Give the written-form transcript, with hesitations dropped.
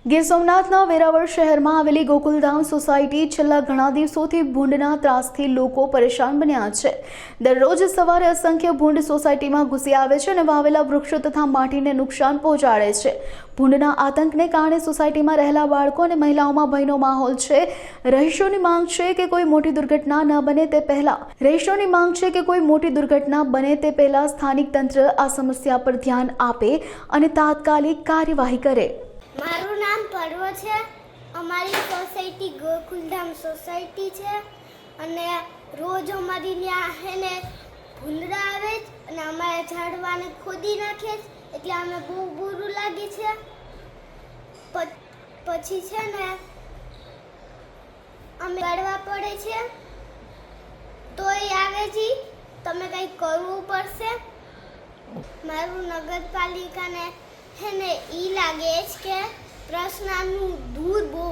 ગીર સોમનાથના વેરાવળ શહેરમાં આવેલી ગોકુલધામ સોસાયટી છેલ્લા ઘણા દિવસોથી ભૂંડના ત્રાસથી લોકો પરેશાન બન્યા છે। દરરોજ સવારે અસંખ્ય ભૂંડ સોસાયટીમાં ઘૂસી આવે છે અને વાવેલા વૃક્ષો તથા માટીને નુકસાન પહોંચાડે છે। ભૂંડના આતંકને કારણે સોસાયટીમાં રહેલા બાળકો અને મહિલાઓમાં ભયનો માહોલ છે। રહીશોની માંગ છે કે કોઈ મોટી દુર્ઘટના ન બને તે પહેલા સ્થાનિક તંત્ર આ સમસ્યા પર ધ્યાન આપે અને તાત્કાલિક કાર્યવાહી કરે। મારું નામ પર્વ છે। અમારી સોસાયટી ગોકુલધામ સોસાયટી છે અને રોજ અમારી ત્યાં હે ને ભૂંડડા આવે અને અમારા ઝાડવાને ખોદી નાખે એટલે અમે બહુ બુરું લાગે છે। પછી છે ને અમે લડવા પડે છે તોય આવે છે। તમે કંઈક કરવું પડશે। મારું નગરપાલિકાને હે ને ઈ લાગે છે કે પ્રશ્નનું દૂર બહુ